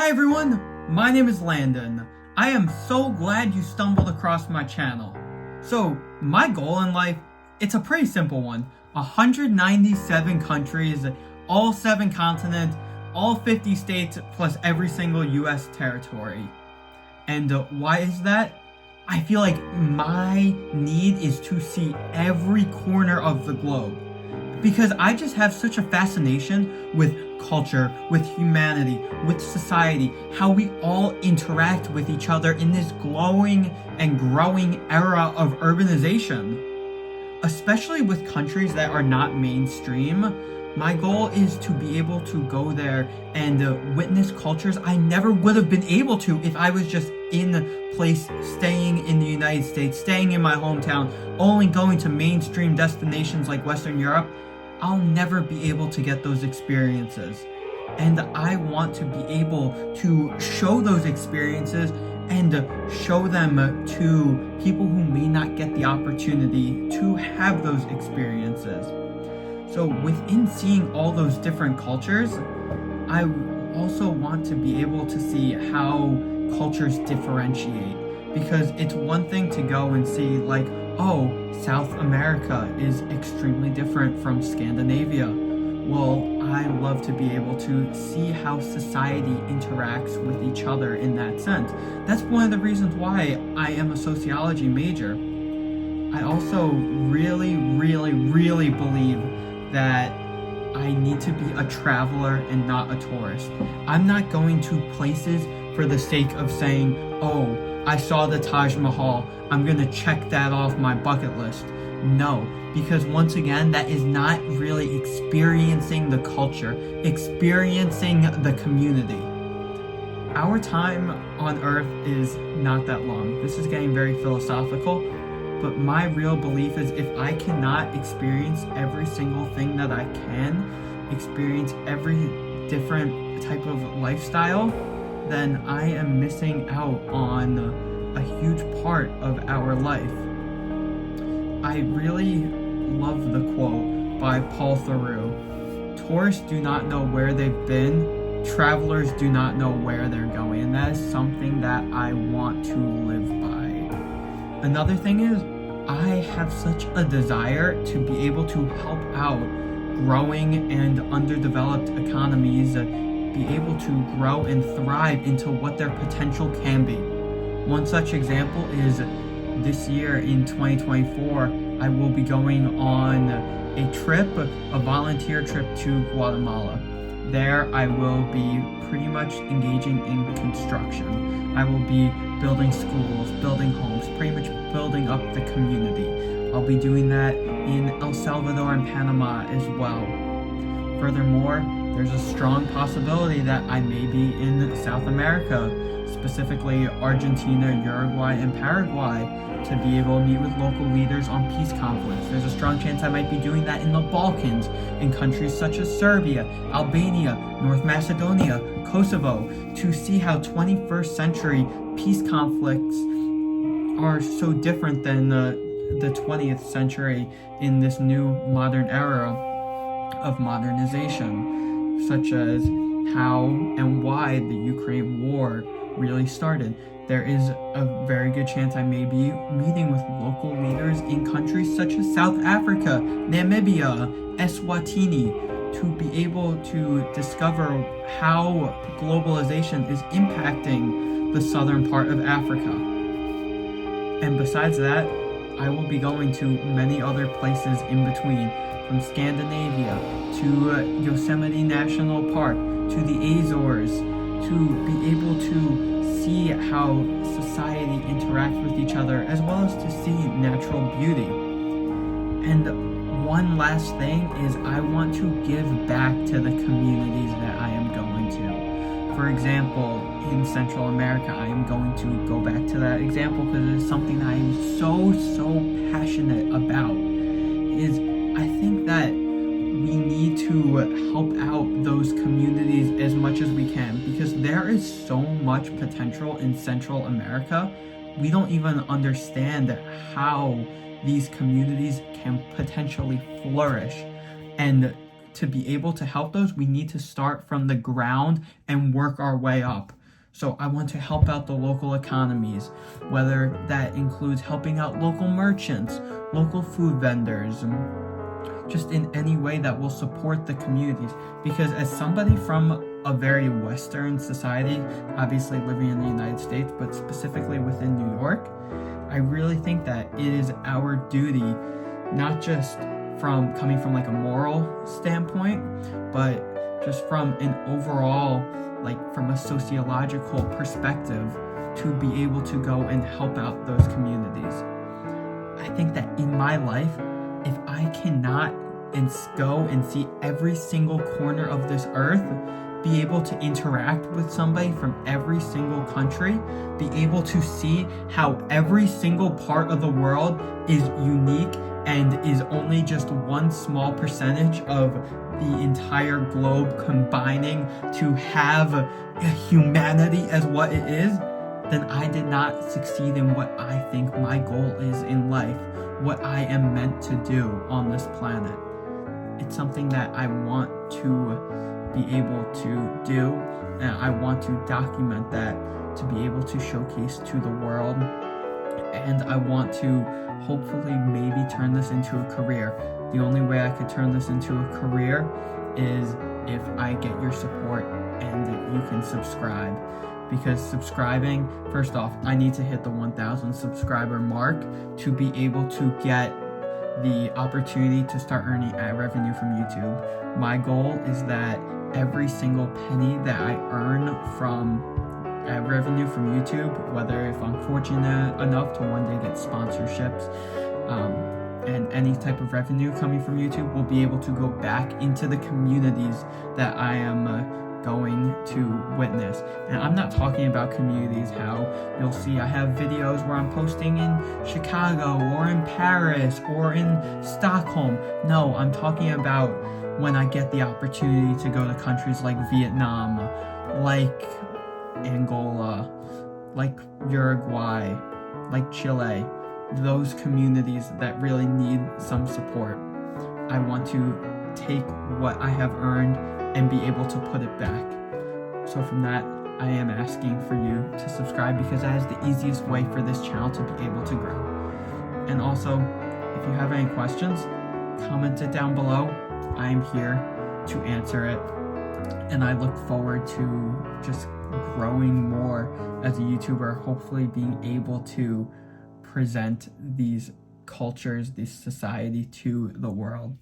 Hi everyone, my name is Landon. I am so glad you stumbled across my channel. So, my goal in life, it's a pretty simple one. 197 countries, all 7 continents, all 50 states, plus every single US territory. And why is that? I feel like my need is to see every corner of the globe. Because I just have such a fascination with culture, with humanity, with society, how we all interact with each other in this glowing and growing era of urbanization. Especially with countries that are not mainstream, my goal is to be able to go there and witness cultures I never would have been able to if I was just in place, staying in the United States, staying in my hometown, only going to mainstream destinations like Western Europe. I'll never be able to get those experiences. And I want to be able to show those experiences and show them to people who may not get the opportunity to have those experiences. So within seeing all those different cultures, I also want to be able to see how cultures differentiate. Because it's one thing to go and see like, oh, South America is extremely different from Scandinavia. Well, I love to be able to see how society interacts with each other in that sense. That's one of the reasons why I am a sociology major. I also really believe that I need to be a traveler and not a tourist. I'm not going to places for the sake of saying, oh, I saw the Taj Mahal, I'm gonna check that off my bucket list. No, because once again, that is not really experiencing the culture, experiencing the community. Our time on Earth is not that long. This is getting very philosophical, but my real belief is if I cannot experience every single thing that I can, experience every different type of lifestyle, then I am missing out on a huge part of our life. I really love the quote by Paul Theroux. Tourists do not know where they've been, travelers do not know where they're going, and that is something that I want to live by. Another thing is, I have such a desire to be able to help out growing and underdeveloped economies be able to grow and thrive into what their potential can be. One such example is this year in 2024, I will be going on a trip, a volunteer trip to Guatemala. There I will be pretty much engaging in construction. I will be building schools, building homes, pretty much building up the community. I'll be doing that in El Salvador and Panama as well. Furthermore, there's a strong possibility that I may be in South America, specifically Argentina, Uruguay, and Paraguay, to be able to meet with local leaders on peace conflicts. There's a strong chance I might be doing that in the Balkans, in countries such as Serbia, Albania, North Macedonia, Kosovo, to see how 21st century peace conflicts are so different than the 20th century in this new modern era of modernization, such as how and why the Ukraine war really started. There is a very good chance I may be meeting with local leaders in countries such as South Africa, Namibia, Eswatini, to be able to discover how globalization is impacting the southern part of Africa. And besides that, I will be going to many other places in between, from Scandinavia to Yosemite National Park to the Azores, to be able to see how society interacts with each other, as well as to see natural beauty. And one last thing is I want to give back to the communities that I am going to. For example, in Central America, I am going to go back to that example because it is something that I am so passionate about. I think that we need to help out those communities as much as we can, because there is so much potential in Central America. We don't even understand how these communities can potentially flourish. And to be able to help those, we need to start from the ground and work our way up. So I want to help out the local economies, whether that includes helping out local merchants, local food vendors, just in any way that will support the communities. Because as somebody from a very Western society, obviously living in the United States, but specifically within New York, I really think that it is our duty, not just from coming from like a moral standpoint, but just from an overall, like from a sociological perspective, to be able to go and help out those communities. I think that in my life, if I cannot go and see every single corner of this earth, be able to interact with somebody from every single country, be able to see how every single part of the world is unique and is only just one small percentage of the entire globe combining to have humanity as what it is, then I did not succeed in what I think my goal is in life, what I am meant to do on this planet. It's something that I want to be able to do, and I want to document that to be able to showcase to the world, and I want to hopefully maybe turn this into a career. The only way I could turn this into a career is if I get your support and you can subscribe. Because subscribing, first off, I need to hit the 1,000 subscriber mark to be able to get the opportunity to start earning ad revenue from YouTube. My goal is that every single penny that I earn from ad revenue from YouTube, whether if I'm fortunate enough to one day get sponsorships, and any type of revenue coming from YouTube, will be able to go back into the communities that I am going to witness. And I'm not talking about communities how you'll see I have videos where I'm posting in Chicago or in Paris or in Stockholm. No, I'm talking about when I get the opportunity to go to countries like Vietnam, like Angola, like Uruguay, like Chile, those communities that really need some support. I want to take what I have earned and be able to put it back. So from that, I am asking for you to subscribe, because that is the easiest way for this channel to be able to grow. And also, if you have any questions, comment it down below. I am here to answer it, and I look forward to just growing more as a YouTuber, hopefully being able to present these cultures, this society to the world.